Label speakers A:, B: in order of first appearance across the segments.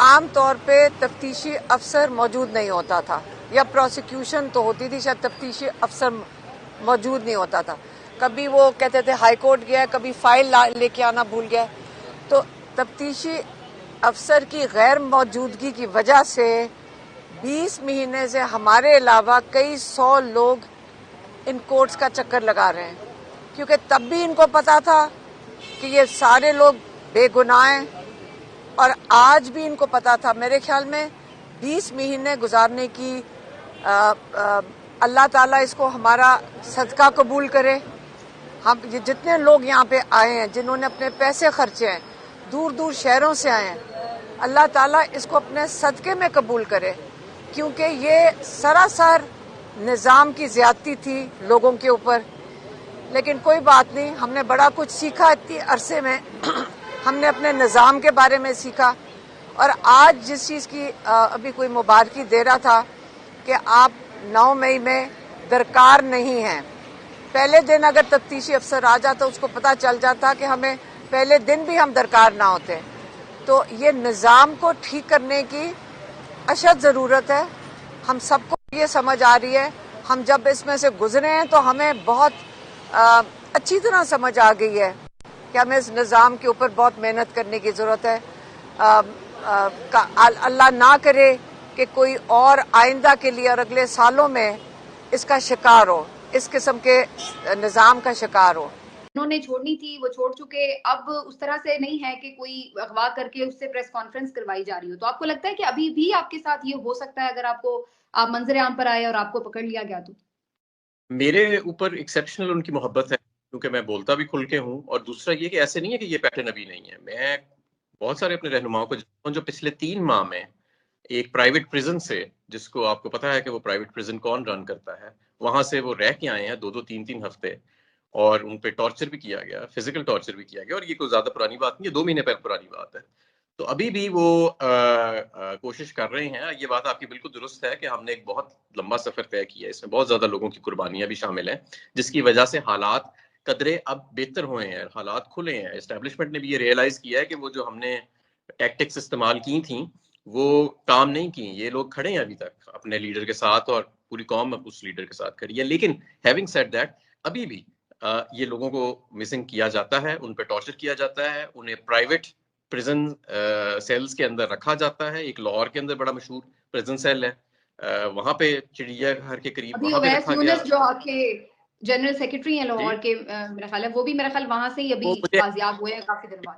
A: عام طور پہ تفتیشی افسر موجود نہیں ہوتا تھا، یا پروسیکیوشن تو ہوتی تھی، شاید تفتیشی افسر موجود نہیں ہوتا تھا. کبھی وہ کہتے تھے ہائی کورٹ گیا، کبھی فائل لے کے آنا بھول گیا. تو تفتیشی افسر کی غیر موجودگی کی وجہ سے 20 مہینے سے ہمارے علاوہ کئی 100 لوگ ان کورٹس کا چکر لگا رہے ہیں، کیونکہ تب بھی ان کو پتا تھا کہ یہ سارے لوگ بے گناہ ہیں، اور آج بھی ان کو پتا تھا. میرے خیال میں 20 مہینے گزارنے کی اللہ تعالیٰ اس کو ہمارا صدقہ قبول کرے. ہم جتنے لوگ یہاں پہ آئے ہیں، جنہوں نے اپنے پیسے خرچے ہیں، دور دور شہروں سے آئے ہیں، اللہ تعالیٰ اس کو اپنے صدقے میں قبول کرے، کیونکہ یہ سراسر نظام کی زیادتی تھی لوگوں کے اوپر. لیکن کوئی بات نہیں، ہم نے بڑا کچھ سیکھا اتنی عرصے میں. ہم نے اپنے نظام کے بارے میں سیکھا، اور آج جس چیز کی ابھی کوئی مبارکی دے رہا تھا کہ آپ 9 مئی میں درکار نہیں ہیں. پہلے دن اگر تفتیشی افسر آ جاتا اس کو پتہ چل جاتا کہ ہمیں پہلے دن بھی ہم درکار نہ ہوتے. تو یہ نظام کو ٹھیک کرنے کی اشد ضرورت ہے. ہم سب کو یہ سمجھ آ رہی ہے، ہم جب اس میں سے گزرے ہیں تو ہمیں بہت اچھی طرح سمجھ آ گئی ہے کہ ہمیں اس نظام کے اوپر بہت محنت کرنے کی ضرورت ہے. اللہ نہ کرے کہ کوئی اور آئندہ کے لیے اور اگلے سالوں میں اس کا شکار ہو، اس قسم کے نظام کا شکار ہو.
B: انہوں نے چھوڑنی تھی، وہ چھوڑ چکے. اب اس طرح سے نہیں ہے کہ کوئی اغوا کر کے اس سے پریس کانفرنس کروائی جا رہی ہو. تو آپ کو لگتا ہے کہ ابھی بھی آپ کے ساتھ یہ ہو سکتا ہے اگر آپ منظر عام پر آئے اور آپ کو پکڑ لیا گیا تو؟
C: میرے اوپر ایکسیپشنل ان کی محبت ہے، کیونکہ میں بولتا بھی کھل کے ہوں، اور دوسرا یہ کہ ایسے نہیں ہے کہ یہ پیٹرن ابھی نہیں ہے. میں بہت سارے اپنے رہنماؤں کو جانتا ہوں جو پچھلے 3 ماہ میں ایک پرائیویٹ پریزن سے، جس کو آپ کو پتا ہے کہ وہ پرائیویٹ پریزن کون رن کرتا ہے، وہاں سے وہ رہ کے آئے ہیں 2 3 ہفتے، اور ان پہ ٹارچر بھی کیا گیا، فزیکل ٹارچر بھی کیا گیا. اور یہ کوئی زیادہ پرانی بات نہیں ہے، 2 مہینے پہلے پرانی بات ہے. تو ابھی بھی وہ کوشش کر رہے ہیں. یہ بات آپ کی بالکل درست ہے کہ ہم نے ایک بہت لمبا سفر طے کیا ہے، اس میں بہت زیادہ لوگوں کی قربانیاں بھی شامل ہیں، جس کی وجہ سے حالات قدرے اب بہتر ہوئے ہیں، حالات کھلے ہیں. اسٹیبلشمنٹ نے بھی یہ ریئلائز کیا ہے کہ وہ جو ہم نے ٹیکٹکس استعمال کی تھیں وہ کام نہیں کی. یہ لوگ کھڑے ہیں ابھی تک اپنے لیڈر کے ساتھ، اور پوری قوم اس لیڈر کے ساتھ کھڑی ہے. لیکن ہیونگ سیڈ دیٹ، ابھی بھی یہ لوگوں کو مسنگ کیا جاتا ہے، ان پہ ٹارچر کیا جاتا ہے، انہیں پرائیویٹ پریزن سیلز کے اندر رکھا جاتا ہے. ایک لاہور کے اندر بڑا مشہور پریزن سیل ہے، وہاں پہ چڑیا گھر کے قریب
B: ابھی
C: وہاں پہ
B: اویس
C: رکھا گیا.
B: یونس جو آپ کے جنرل سیکرٹری ہیں لاہور کے، میرا خیال ہے وہ بھی میرا خیال وہاں سے ہی ابھی بازیاب ہوئے ہیں کافی دن بعد.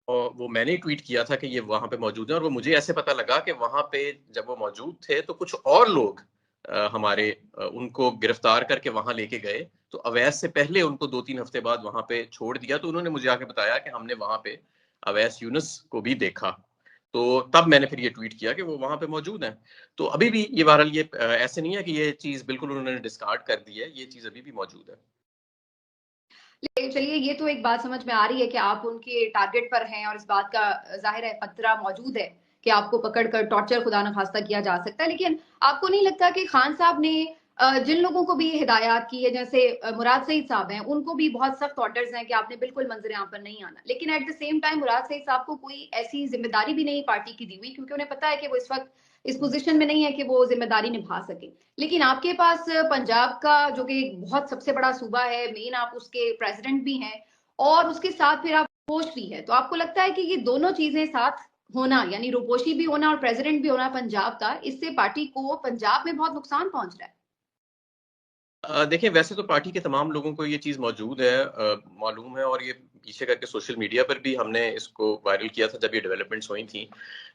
C: اور وہ میں نے ٹویٹ کیا تھا کہ یہ وہاں پہ موجود ہیں، اور وہ مجھے ایسے پتہ لگا کہ وہاں پہ جب وہ موجود تھے تو کچھ اور لوگ ہمارے ان کو گرفتار کر کے وہاں لے کے گئے. تو اویس سے پہلے ان کو 2 3 ہفتے بعد وہاں پہ چھوڑ دیا. تو انہوں نے مجھے آ کے بتایا کہ ہم نے وہاں پہ اویس یونس کو بھی دیکھا. تو تب میں نے پھر یہ ٹویٹ کیا کہ وہ وہاں پہ موجود ہیں. تو ابھی بھی یہ بہرحال یہ ایسے نہیں ہے کہ یہ چیز بالکل انہوں نے ڈسکارڈ کر دی ہے، یہ چیز ابھی بھی موجود ہے.
B: چلیے، یہ تو ایک بات سمجھ میں آ رہی ہے کہ آپ ان کے ٹارگٹ پر ہیں، اور اس بات کا ظاہر ہے خطرہ موجود ہے کہ آپ کو پکڑ کر ٹارچر خدا نخواستہ کیا جا سکتا ہے. لیکن آپ کو نہیں لگتا کہ خان صاحب نے جن لوگوں کو بھی یہ ہدایات کی ہے، جیسے مراد سعید صاحب ہیں، ان کو بھی بہت سخت آرڈرز ہیں کہ آپ نے بالکل منظر عام پر نہیں آنا، لیکن ایٹ دا سیم ٹائم مراد سعید صاحب کو کوئی ایسی ذمہ داری بھی نہیں پارٹی کی دی ہوئی، کیونکہ انہیں پتا ہے کہ وہ اس وقت اس پوزیشن میں نہیں ہے کہ وہ ذمہ داری نبھا سکے. لیکن آپ کے پاس پنجاب کا جو کہ بہت سب سے بڑا صوبہ ہے، مین آپ اس کے پریزیڈنٹ بھی ہیں، اور اس کے ساتھ پھر آپ روپوش بھی ہے. تو آپ کو لگتا ہے کہ یہ دونوں چیزیں ساتھ ہونا، یعنی روپوشی بھی ہونا اور پریزیڈنٹ بھی ہونا پنجاب کا، اس سے پارٹی کو پنجاب میں بہت نقصان پہنچ رہا ہے؟
C: دیکھیں، ویسے تو پارٹی کے تمام لوگوں کو یہ چیز موجود ہے، معلوم ہے، اور یہ پیچھے کر کے سوشل میڈیا پر بھی ہم نے اس کو وائرل کیا تھا جب یہ ڈیولپمنٹس ہوئی تھیں.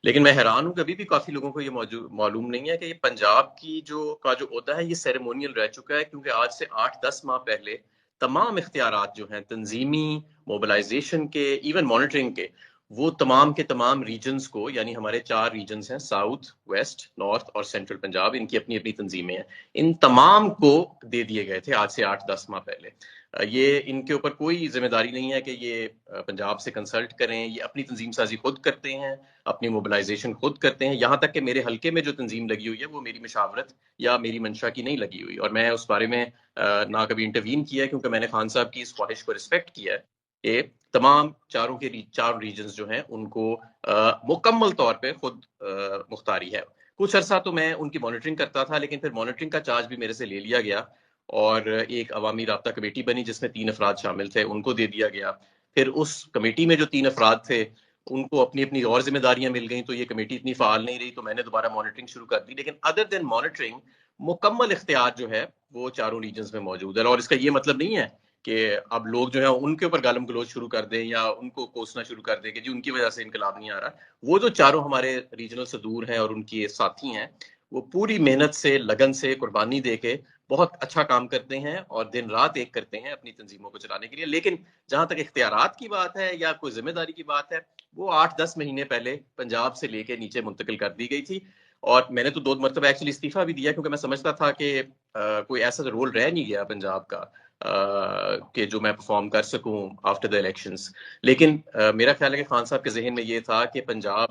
C: لیکن میں حیران ہوں کہ ابھی بھی کافی لوگوں کو یہ معلوم نہیں ہے کہ یہ پنجاب کی جو عہدہ ہے یہ سیریمونیل رہ چکا ہے، کیونکہ آج سے 8-10 ماہ پہلے تمام اختیارات جو ہیں تنظیمی، موبلائزیشن کے، ایون مانیٹرنگ کے، وہ تمام کے تمام ریجنز کو، یعنی ہمارے 4 ریجنز ہیں، ساؤتھ، ویسٹ، نارتھ اور سینٹرل پنجاب، ان کی اپنی اپنی تنظیمیں ہیں، ان تمام کو دے دیے گئے تھے آج سے 8-10 ماہ پہلے. یہ ان کے اوپر کوئی ذمہ داری نہیں ہے کہ یہ پنجاب سے کنسلٹ کریں. یہ اپنی تنظیم سازی خود کرتے ہیں، اپنی موبلائزیشن خود کرتے ہیں. یہاں تک کہ میرے حلقے میں جو تنظیم لگی ہوئی ہے وہ میری مشاورت یا میری منشا کی نہیں لگی ہوئی، اور میں اس بارے میں نہ کبھی انٹروین کیا ہے، کیونکہ میں نے خان صاحب کی اس خواہش کو رسپیکٹ کیا ہے کہ تمام چار ریجنز جو ہیں ان کو مکمل طور پہ خود مختاری ہے. کچھ عرصہ تو میں ان کی مانیٹرنگ کرتا تھا، لیکن پھر مانیٹرنگ کا چارج بھی میرے سے لے لیا گیا اور ایک عوامی رابطہ کمیٹی بنی جس میں 3 افراد شامل تھے، ان کو دے دیا گیا. پھر اس کمیٹی میں جو 3 افراد تھے ان کو اپنی اپنی اور ذمہ داریاں مل گئیں، تو یہ کمیٹی اتنی فعال نہیں رہی، تو میں نے دوبارہ مانیٹرنگ شروع کر دی. لیکن ادر دین مانیٹرنگ مکمل اختیار جو ہے وہ چاروں ریجنز میں موجود ہے. اور اس کا یہ مطلب نہیں ہے کہ اب لوگ جو ہیں ان کے اوپر گالم گلوچ شروع کر دیں یا ان کو کوسنا شروع کر دیں کہ جی ان کی وجہ سے انقلاب نہیں آ رہا. وہ جو چاروں ہمارے ریجنل صدور ہیں اور ان کے ساتھی ہیں، وہ پوری محنت سے، لگن سے، قربانی دے کے بہت اچھا کام کرتے ہیں اور دن رات ایک کرتے ہیں اپنی تنظیموں کو چلانے کے لیے. لیکن جہاں تک اختیارات کی بات ہے یا کوئی ذمہ داری کی بات ہے، وہ 8-10 مہینے پہلے پنجاب سے لے کے نیچے منتقل کر دی گئی تھی. اور میں نے تو 2 مرتبہ ایکچولی استعفیٰ بھی دیا، کیونکہ میں سمجھتا تھا کہ کوئی ایسا رول رہ نہیں گیا پنجاب کا کہ جو میں پرفارم کر سکوں آفٹر دا الیکشنز. لیکن میرا خیال ہے کہ خان صاحب کے ذہن میں یہ تھا کہ پنجاب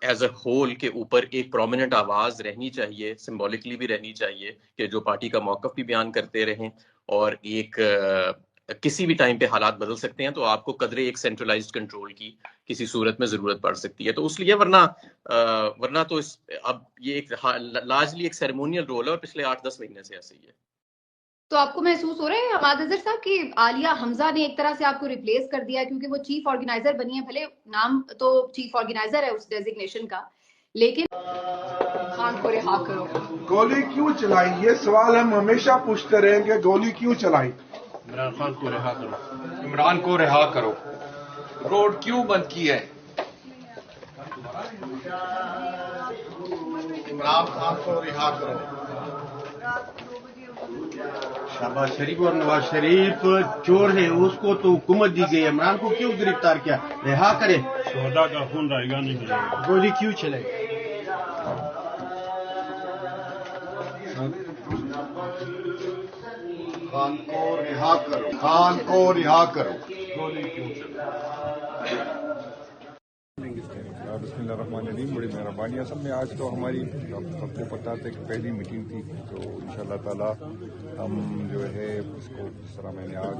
C: ایز اے ہول کے اوپر ایک پرومیننٹ آواز رہنی چاہیے، سمبولکلی بھی رہنی چاہیے، کہ جو پارٹی کا موقف بھی بیان کرتے رہیں. اور ایک کسی بھی ٹائم پہ حالات بدل سکتے ہیں، تو آپ کو قدرے ایک سینٹرلائزڈ کنٹرول کی کسی صورت میں ضرورت پڑ سکتی ہے. تو اس لیے ورنہ تو اب یہ ایک لارجلی ایک سیریمونیل رول ہے اور پچھلے 8-10 مہینے سے ایسے ہی ہے.
B: تو آپ کو محسوس ہو رہا ہے حماد اظہر صاحب کہ عالیہ حمزہ نے ایک طرح سے آپ کو ریپلیس کر دیا، کیونکہ وہ چیف آرگنائزر بنی ہے، بھلے نام تو چیف آرگنائزر ہے اس ڈیزگنیشن کا، لیکن خان کو رہا کرو.
D: گولی کیوں چلائی؟ یہ سوال ہم ہمیشہ پوچھتے رہیں گے، گولی کیوں چلائی؟
E: عمران خان کو رہا کرو، عمران کو رہا کرو.
F: روڈ کیوں بند کی ہے؟
E: عمران خان کو رہا کرو. شہباز شریف اور نواز شریف چور ہے، اس کو تو حکومت دی گئی، عمران کو کیوں گرفتار کیا؟ رہا کرے.
G: شہداء کا خون رائے گا نہیں ملے گا.
E: گولی کیوں چلائی؟
F: خان کو رہا کرو، خان کو رہا کرو.
E: گولی کیوں چلائی؟
H: بسم اللہ الرحمن الرحیم. بڑی مہربانی. اصل میں آج تو ہماری سب کو پتہ تھا کہ پہلی میٹنگ تھی، تو انشاءاللہ تعالیٰ ہم جو ہے اس کو جس طرح میں نے آج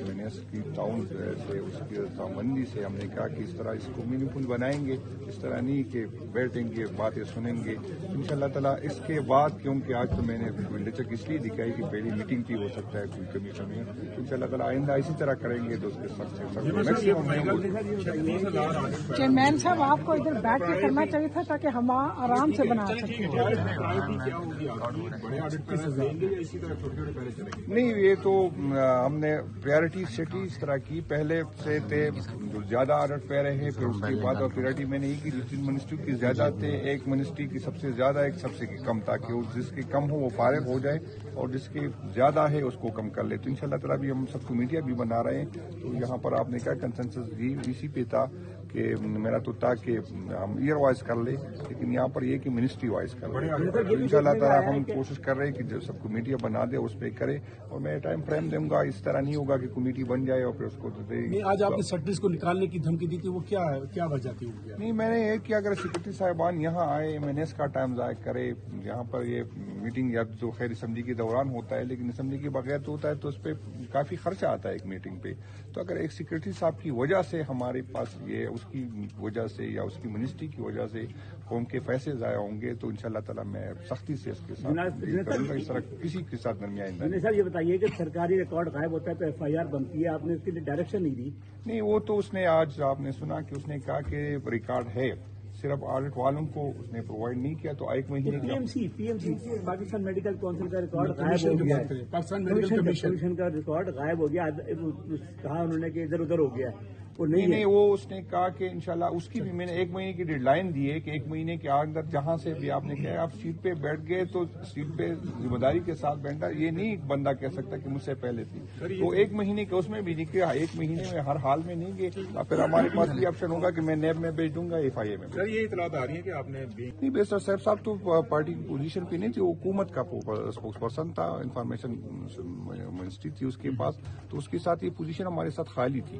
H: MNS کی ٹاؤن سے اس کی رضامندی سے ہم نے کہا کہ اس طرح اس کو میننگ فل بنائیں گے، اس طرح نہیں کہ بیٹھیں گے باتیں سنیں گے انشاءاللہ تعالیٰ. اس کے بعد کیونکہ آج تو میں نے لچک اس لیے دکھائی کہ پہلی میٹنگ تھی، ہو سکتا ہے کوئی کمی شمی، انشاءاللہ تعالیٰ آئندہ اسی طرح کریں گے تو اس کے ساتھ
I: چیئرمین صاحب آپ کو ادھر بیٹھ کے کرنا چاہیے تھا تاکہ ہم آرام سے بنا سکیں.
H: نہیں، یہ تو ہم نے پریارٹی سٹی اس طرح کی، پہلے سے تھے جو زیادہ آرڈر پہ رہے، پھر اس کے بعد اور پریارٹی میں نے یہ کی جس منسٹری کی زیادہ تھے، ایک منسٹری کی سب سے زیادہ، ایک سب سے کم، تاکہ جس کی کم ہو وہ فارغ ہو جائے اور جس کی زیادہ ہے اس کو کم کر لے. تو انشاءاللہ تعالیٰ بھی ہم سب کمیٹیاں بھی بنا رہے ہیں. تو یہاں پر آپ نے کیا کنسنسس دی اسی پہ تھا کہ میرا تو تھا کہ ہم ایئر وائز کر لیں، لیکن یہاں پر یہ کہ منسٹری وائز کر لیں. ان شاء اللہ تعالیٰ ہم کوشش کر رہے ہیں کہ جو سب کمیٹیاں بنا دے اس پہ کرے، اور میں ٹائم فریم دوں گا. اس طرح نہیں ہوگا کہ کمیٹی بن جائے اور پھر اس کو
G: آج آپ نے سیکرٹریز کو نکالنے کی دھمکی دی تھی، وہ کیا وجہ تھی؟
H: نہیں، میں نے یہ کہ اگر سیکرٹری صاحبان یہاں آئے، MNS کا ٹائم ضائع کرے یہاں پر، یہ میٹنگ یا تو خیر اسمبلی کے دوران ہوتا ہے، لیکن اسمبلی کے بغیر تو ہوتا ہے، تو اس پہ کافی خرچہ آتا ہے ایک میٹنگ پہ. تو اگر ایک سیکرٹری صاحب کی وجہ سے ہمارے پاس یہ اس کی وجہ سے یا اس کی منسٹری کی وجہ سے قوم کے پیسے ضائع ہوں گے، تو انشاءاللہ تعالیٰ میں سختی سے اس کے ساتھ کروں گا. اس طرح کسی کے ساتھ درمیان نہیں.
G: صاحب یہ بتائیے کہ سرکاری ریکارڈ غائب ہوتا ہے تو FIR بنتی ہے، آپ نے اس کے لیے ڈائریکشن نہیں دی؟
H: نہیں، وہ تو اس نے آج آپ نے سنا کہ اس نے کہا کہ ریکارڈ ہے، صرف آڈٹ والوں کو اس نے پرووائڈ نہیں کیا. تو ایک مہینے
G: PMC پاکستان میڈیکل کونسل کا ریکارڈ غائب ہو گیا ہے، پاکستان میڈیکل کمیشن کا ریکارڈ غائب ہو گیا، کہا انہوں نے کہ ادھر ادھر ہو گیا ہے.
H: نہیں، وہ اس نے کہا کہ انشاءاللہ اس کی بھی میں نے 1 مہینے کی ڈیڈ لائن دی ہے کہ 1 مہینے کے اندر جہاں سے بھی آپ نے کہا آپ سیٹ پہ بیٹھ گئے تو سیٹ پہ ذمہ داری کے ساتھ بیٹھا. یہ نہیں ایک بندہ کہہ سکتا کہ مجھ سے پہلے تھی. تو 1 مہینے کے اس میں بھی نہیں کیا، 1 مہینے میں ہر حال میں نہیں گئے. پھر ہمارے پاس بھی آپشن ہوگا کہ میں نیب میں بھیج دوں گا، FIA میں.
E: سر یہ اطلاعات آ رہی ہیں کہ آپ نے
H: نہیں، بیسر صاحب تو پارٹی کی پوزیشن پہ نہیں تھی، وہ حکومت کا اسپوکس پرسن تھا، انفارمیشن منسٹری تھی اس کے پاس، تو اس کے ساتھ یہ پوزیشن ہمارے ساتھ خالی تھی.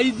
G: IG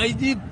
G: IG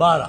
G: 12,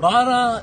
G: 12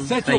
G: SHO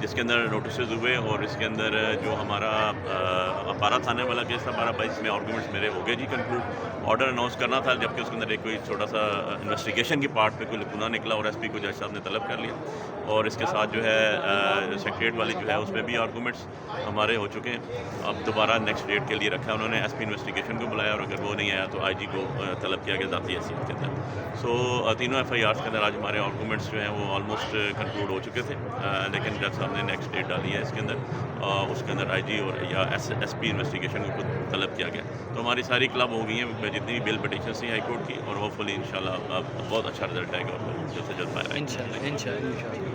J: جس کے اندر نوٹسز ہوئے اور اس کے اندر جو ہمارا اپارا تھانے والا کیس تھا 12/22 میں آرگومنٹس میرے ہو گئے جی کنکلوڈ. آرڈر اناؤنس کرنا تھا جبکہ اس کے اندر ایک کوئی چھوٹا سا انویسٹیگیشن کی پارٹ پہ کوئی لکونہ نکلا اور ایس پی کو جج صاحب نے طلب کر لیا. اور اس کے ساتھ جو ہے سیکریٹ والی جو ہے اس میں بھی آرگومنٹس ہمارے ہو چکے ہیں. اب دوبارہ نیکسٹ ڈیٹ کے لیے رکھا ہے انہوں نے. ایس پی انویسٹیگیشن کو بلایا اور اگر وہ نہیں آیا تو آئی جی کو طلب کیا گیا ذاتی حیثیت کے تحت. سو تینوں ایف آئی آرس کے اندر آج ہمارے آرگومنٹس جو ہیں وہ آلموسٹ کنکلوڈ ہو چکے تھے, لیکن جج صاحب نے نیکسٹ ڈیٹ ڈالی ہے اس کے اندر آئی جی اور یا ایس پی انویسٹیگیشن کو طلب کیا گیا. تو ہماری ساری کلب ہو گئی ہیں جتنی بھی بیل پٹیشن تھیں ہائی کورٹ کی, اور ہوپ فلی انشاءاللہ بہت اچھا رزلٹ آئے گا اور جلد سے جلد فائر آئے گا.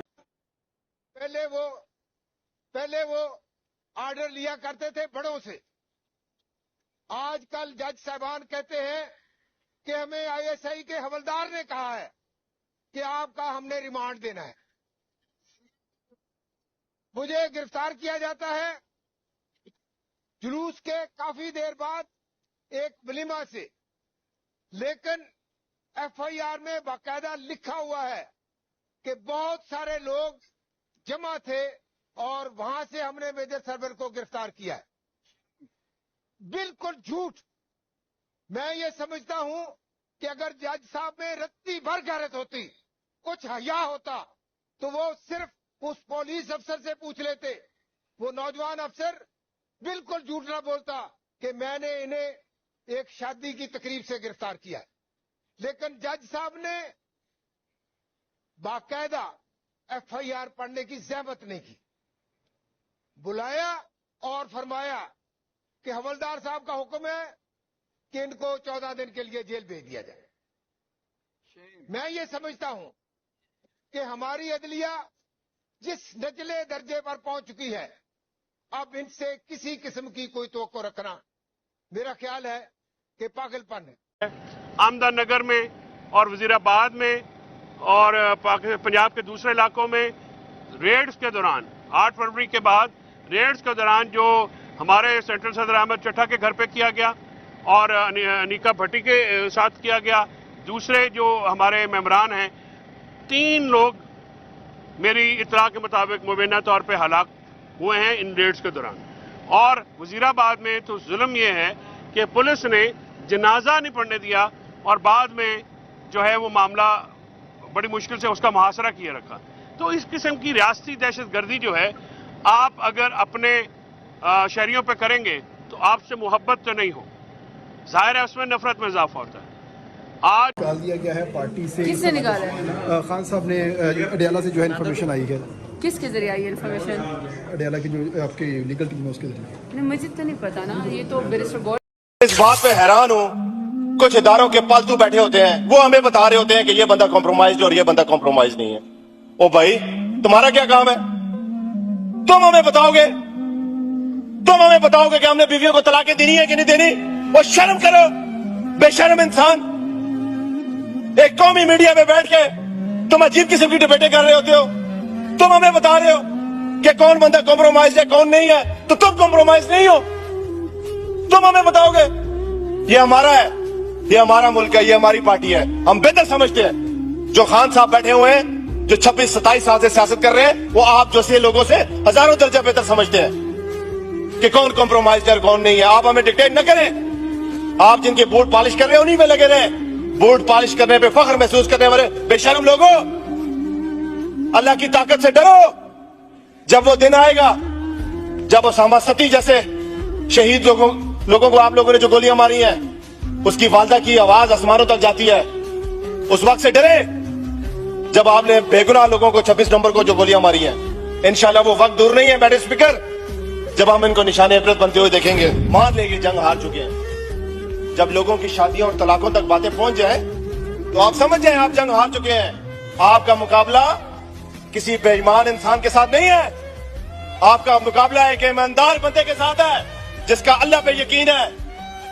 K: پہلے وہ آرڈر لیا کرتے تھے بڑوں سے, آج کل جج صاحبان کہتے ہیں کہ ہمیں آئی ایس آئی کے حوالدار نے کہا ہے کہ آپ کا ہم نے ریمانڈ دینا ہے. مجھے گرفتار کیا جاتا ہے جلوس کے کافی دیر بعد ایک ولیمہ سے, لیکن ایف آئی آر میں باقاعدہ لکھا ہوا ہے کہ بہت سارے لوگ جمع تھے اور وہاں سے ہم نے میجر سرور کو گرفتار کیا ہے. بالکل جھوٹ. میں یہ سمجھتا ہوں کہ اگر جج صاحب میں رتی بھر غیرت ہوتی, کچھ حیا ہوتا, تو وہ صرف اس پولیس افسر سے پوچھ لیتے. وہ نوجوان افسر بالکل جھوٹ نہ بولتا کہ میں نے انہیں ایک شادی کی تقریب سے گرفتار کیا ہے. لیکن جج صاحب نے باقاعدہ ایف آئی آر پڑھنے کی زحمت نہیں کی. بلایا اور فرمایا کہ حوالدار صاحب کا حکم ہے کہ ان کو 14 دن کے لیے جیل بھیج دیا جائے. میں یہ سمجھتا ہوں کہ ہماری عدلیہ جس نچلے درجے پر پہنچ چکی ہے, اب ان سے کسی قسم کی کوئی توقع رکھنا میرا خیال ہے کہ پاگل پن ہے.
L: آمدہ نگر میں اور وزیر آباد میں اور پنجاب کے دوسرے علاقوں میں ریڈز کے دوران 8 فروری کے بعد ریڈز کے دوران جو ہمارے سینٹرل صدر احمد چٹھا کے گھر پہ کیا گیا اور انیکا بھٹی کے ساتھ کیا گیا, دوسرے جو ہمارے ممبران ہیں 3 لوگ میری اطلاع کے مطابق مبینہ طور پہ ہلاک ہوئے ہیں ان ریڈز کے دوران. اور وزیر آباد میں تو ظلم یہ ہے کہ پولیس نے جنازہ نہیں پڑھنے دیا اور بعد میں جو ہے وہ معاملہ بڑی مشکل سے اس کا محاصرہ کیے رکھا. تو اس قسم کی ریاستی دہشت گردی جو ہے آپ اگر اپنے شہریوں پہ کریں گے تو آپ سے محبت تو نہیں ہو, ظاہر ہے اس میں نفرت میں اضافہ ہوتا ہے. آج
M: نکال دیا گیا ہے پارٹی سے.
N: کس نے نکالا ہے؟
M: خان صاحب نے اڈیالہ سے جو ہے انفارمیشن آئی ہے.
N: کس کے ذریعے آئی انفارمیشن؟
M: اڈیالہ کی جو آپ کی لیگل ٹیم ہے اس کے ذریعے.
N: نہیں مجھے تو نہیں پتا نا, یہ تو بیرسٹر گوڈ.
O: اس بات پہ حیران ہوں کچھ اداروں کے پالتو بیٹھے ہوتے ہیں, وہ ہمیں بتا رہے ہوتے ہیں کہ یہ بندہ کمپرومائز اور یہ بندہ کمپرومائز نہیں ہے. او بھائی تمہارا کیا کام ہے؟ تم ہمیں بتاؤ گے کہ ہم نے بیویوں کو طلاقیں دینی ہے کہ نہیں دینی؟ وہ شرم کرو, بے شرم انسان. ایک قومی میڈیا پہ بیٹھ کے تم عجیب قسم کی ڈبیٹیں کر رہے ہوتے ہو. تم ہمیں بتا رہے ہو کہ کون بندہ کمپرومائز ہے کون نہیں ہے, تو تم کمپرومائز نہیں ہو. تم ہمیں بتاؤ گے. یہ ہمارا ہے, یہ ہمارا ملک ہے, یہ ہماری پارٹی ہے. ہم بہتر سمجھتے ہیں. جو خان صاحب بیٹھے ہوئے ہیں جو 26-27 سال سے سیاست کر رہے ہیں, وہ آپ جیسے لوگوں سے ہزاروں درجہ بہتر سمجھتے ہیں کہ کون کمپرومائز ہے کون نہیں ہے. آپ ہمیں ڈکٹیٹ نہ کریں. آپ جن کے بوٹ پالش کر رہے ہیں انہی میں لگے رہے. بوٹ پالش کرنے پہ فخر محسوس کرنے والے بے شرم لوگوں, اللہ کی طاقت سے ڈرو. جب وہ دن آئے گا جب اسامہ ستی جیسے شہید لوگوں کو آپ لوگوں نے جو گولیاں ماری ہیں اس کی والدہ کی آواز آسمانوں تک جاتی ہے, اس وقت سے ڈرے جب آپ نے بے گناہ لوگوں کو 26 نومبر کو جو گولیاں ماری ہیں. انشاءاللہ وہ وقت دور نہیں ہے میڈم اسپیکر جب ہم ان کو نشان عبرت بنتے ہوئے دیکھیں گے. مان لیں گے جنگ ہار چکے ہیں. جب لوگوں کی شادیوں اور طلاقوں تک باتیں پہنچ جائیں تو آپ سمجھ جائیں آپ جنگ ہار چکے ہیں. آپ کا مقابلہ کسی بے ایمان انسان کے ساتھ نہیں ہے. آپ کا مقابلہ ایک ایماندار بندے کے ساتھ ہے جس کا اللہ پہ یقین ہے.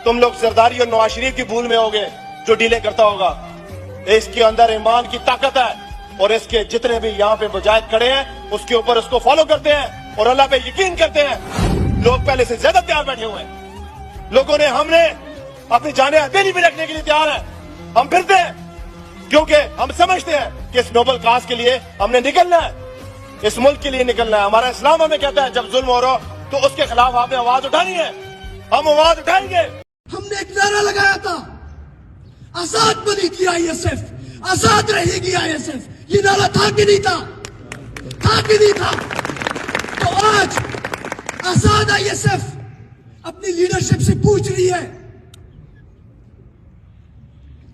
O: تم لوگ زرداری اور نواز شریف کی بھول میں ہوگے جو ڈیلے کرتا ہوگا. اس کے اندر ایمان کی طاقت ہے اور اس کے جتنے بھی یہاں پہ مجاہد کھڑے ہیں اس کے اوپر اس کو فالو کرتے ہیں اور اللہ پہ یقین کرتے ہیں. لوگ پہلے سے زیادہ تیار بیٹھے ہوئے ہیں. لوگوں نے ہم نے اپنی جانیں ہتھیلی بھی رکھنے کے لیے تیار ہیں. ہم پھرتے ہیں کیونکہ ہم سمجھتے ہیں کہ اس نوبل کاز کے لیے ہم نے نکلنا ہے. اس ملک کے لیے نکلنا ہے. ہمارا اسلام ہمیں کہتا ہے جب ظلم ہو رہا ہو تو اس کے خلاف آپ نے آواز اٹھانی ہے. ہم آواز اٹھائیں گے.
P: ہم نے ایک نعرہ لگایا تھا آزاد بنی تھی آئی ایس ایف, آزاد رہے گی آئی ایس ایف. یہ نعرہ تھا کہ نہیں تھا؟ تھا کہ نہیں تھا؟ تو آج آزاد آئی ایس ایف اپنی لیڈرشپ سے پوچھ رہی ہے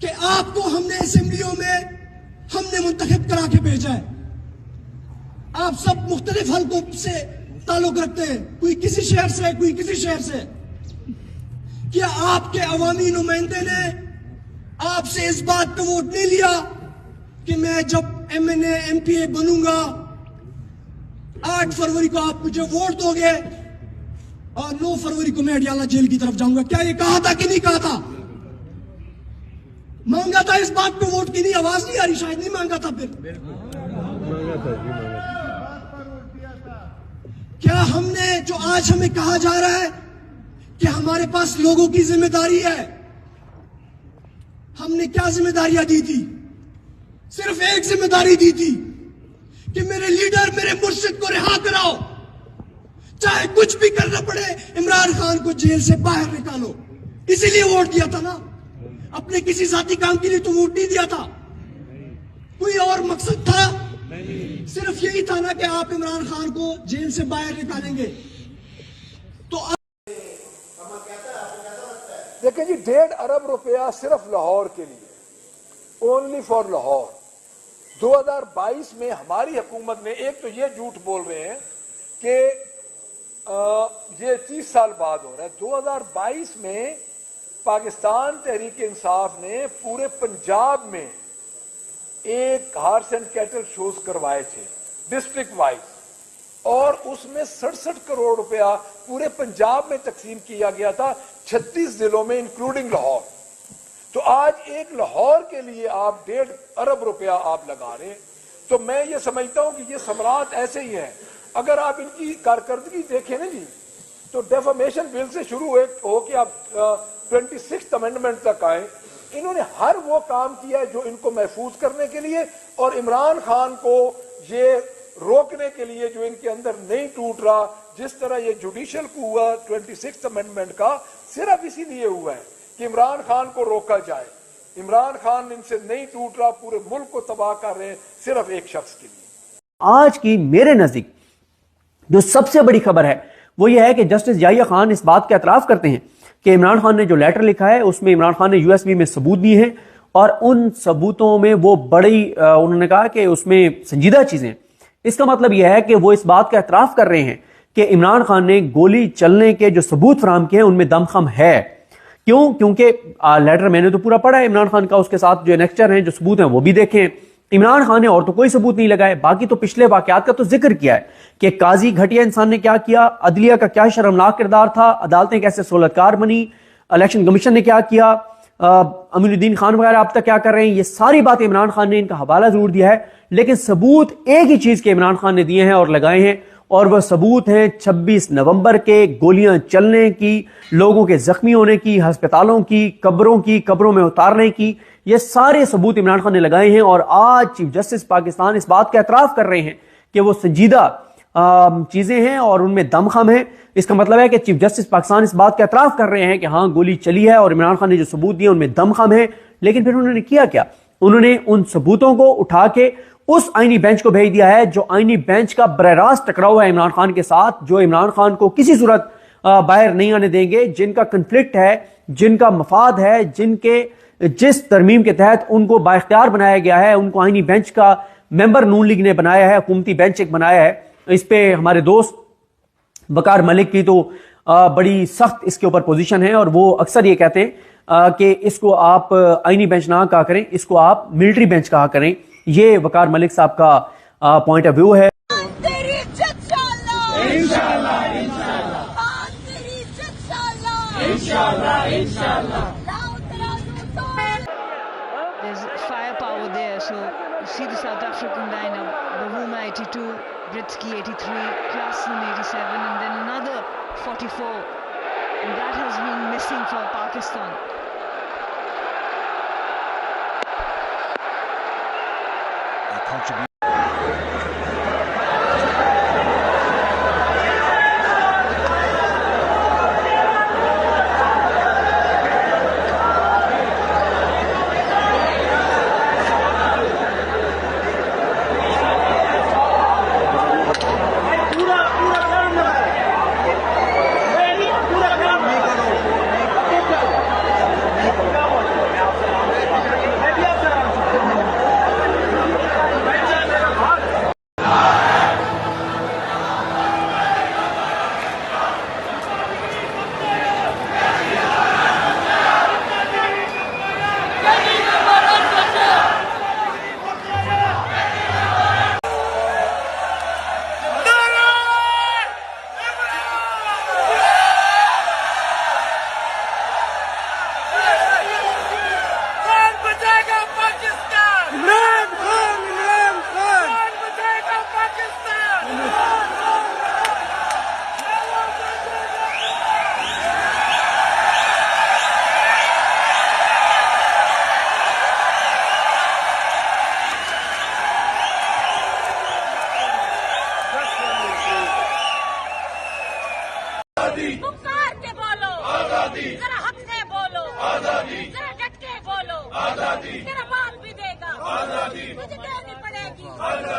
P: کہ آپ کو ہم نے اسمبلیوں میں ہم نے منتخب کرا کے بھیجا ہے. آپ سب مختلف حلقوں سے تعلق رکھتے ہیں, کوئی کسی شہر سے, کوئی کسی شہر سے. کیا آپ کے عوامی نمائندے نے آپ سے اس بات پہ ووٹ نہیں لیا کہ میں جب M N A M P A بنوں گا 8 فروری کو آپ مجھے ووٹ دو گے اور 9 فروری کو میں اڈیالہ جیل کی طرف جاؤں گا؟ کیا یہ کہا تھا کہ نہیں کہا تھا؟ مانگا تھا اس بات پہ ووٹ کی؟ نہیں, آواز نہیں آ رہی, شاید نہیں مانگا تھا. پھر کیا ہم نے جو آج ہمیں کہا جا رہا ہے کہ ہمارے پاس لوگوں کی ذمہ داری ہے, ہم نے کیا ذمہ داریاں دی تھی؟ صرف ایک ذمہ داری دی تھی کہ میرے لیڈر, میرے مرشد کو رہا کراؤ, چاہے کچھ بھی کرنا پڑے, عمران خان کو جیل سے باہر نکالو. اسی لیے ووٹ دیا تھا نا, اپنے کسی ذاتی کام کے لیے تو ووٹ نہیں دیا تھا. کوئی اور مقصد تھا؟ صرف یہی تھا نا کہ آپ عمران خان کو جیل سے باہر نکالیں گے. تو
Q: دیکھیں جی, 1.5 ارب روپیہ صرف لاہور کے لیے, اونلی فار لاہور. 2022 میں ہماری حکومت نے, ایک تو یہ جھوٹ بول رہے ہیں کہ یہ 30 سال بعد ہو رہا ہے. 2022 میں پاکستان تحریک انصاف نے پورے پنجاب میں ایک ہارس اینڈ کیٹل شوز کروائے تھے ڈسٹرکٹ وائز, اور اس میں 67 کروڑ روپیہ پورے پنجاب میں تقسیم کیا گیا تھا 36 ضلعوں میں انکلوڈنگ لاہور. تو آج ایک لاہور کے لیے آپ 1.5 ارب روپیہ آپ لگا رہے ہیں. تو میں یہ سمجھتا ہوں کہ یہ ثمرات ایسے ہی ہیں. اگر آپ ان کی کارکردگی دیکھیں نا جی, تو ڈیفامیشن بل سے شروع ہو کہ آپ 26th امینڈمنٹ تک آئے, انہوں نے ہر وہ کام کیا ہے جو ان کو محفوظ کرنے کے لیے اور عمران خان کو یہ روکنے کے لیے جو ان کے اندر نہیں ٹوٹ رہا. جس طرح یہ جوڈیشل کو ہوا 26th امینڈمنٹ کا, صرف اسی لیے ہوا ہے کہ عمران خان کو روکا جائے. عمران خان ان سے نہیں ٹوٹ رہا, پورے ملک کو تباہ کر رہے ہیں صرف ایک شخص کے لیے.
R: آج کی میرے نزدیک جو سب سے بڑی خبر ہے وہ یہ ہے کہ جسٹس یحییٰ خان اس بات کا اعتراف کرتے ہیں کہ عمران خان نے جو لیٹر لکھا ہے اس میں عمران خان نے USB میں ثبوت دیے ہیں, اور ان ثبوتوں میں وہ بڑی انہوں نے کہا کہ اس میں سنجیدہ چیزیں. اس کا مطلب یہ ہے کہ وہ اس بات کا اعتراف کر رہے ہیں کہ عمران خان نے گولی چلنے کے جو ثبوت فراہم کیے ہیں ان میں دم خم ہے. کیوں؟ کیونکہ لیٹر میں نے تو پورا پڑھا ہے عمران خان کا, اس کے ساتھ جو انیکسچر ہیں, جو ثبوت ہیں وہ بھی دیکھیں. عمران خان نے اور تو کوئی ثبوت نہیں لگائے, باقی تو پچھلے واقعات کا تو ذکر کیا ہے کہ قاضی گھٹیا انسان نے کیا کیا, عدلیہ کا کیا شرمناک کردار تھا, عدالتیں کیسے سہولتکار بنی, الیکشن کمیشن نے کیا کیا, امین الدین خان وغیرہ اب تک کیا کر رہے ہیں. یہ ساری باتیں عمران خان نے ان کا حوالہ ضرور دیا ہے, لیکن ثبوت ایک ہی چیز کے عمران خان نے دیے ہیں اور لگائے ہیں, اور وہ ثبوت ہیں 26 نومبر کے گولیاں چلنے کی, لوگوں کے زخمی ہونے کی, ہسپتالوں کی, قبروں میں اتارنے کی. یہ سارے ثبوت عمران خان نے لگائے ہیں, اور آج چیف جسٹس پاکستان اس بات کا اعتراف کر رہے ہیں کہ وہ سنجیدہ چیزیں ہیں اور ان میں دم خم ہے. اس کا مطلب ہے کہ چیف جسٹس پاکستان اس بات کا اعتراف کر رہے ہیں کہ ہاں گولی چلی ہے اور عمران خان نے جو ثبوت دیے ان میں دم خم ہے. لیکن پھر انہوں نے کیا کیا؟ انہوں نے ان ثبوتوں کو اٹھا کے اس آئینی بینچ کو بھیج دیا ہے, جو آئینی بینچ کا براہ راست ٹکراؤ ہے عمران خان کے ساتھ, جو عمران خان کو کسی صورت باہر نہیں آنے دیں گے, جن کا کنفلکٹ ہے, جن کا مفاد ہے, جس ترمیم کے تحت ان کو بااختیار بنایا گیا ہے, ان کو آئینی بینچ کا ممبر نون لیگ نے بنایا ہے, حکومتی بینچ ایک بنایا ہے. اس پہ ہمارے دوست وقار ملک کی تو بڑی سخت اس کے اوپر پوزیشن ہے, اور وہ اکثر یہ کہتے ہیں کہ اس کو آپ آئینی بینچ نہ کہا کریں, اس کو آپ ملٹری بینچ کہا کریں. یہ وقار ملک صاحب کا پوائنٹ آف ویو ہے.
S: There's firepower there, so you see the South African lineup: Bavuma 82, Britsky 83, Klassen 87, and then another 44, and that has been missing for Pakistan.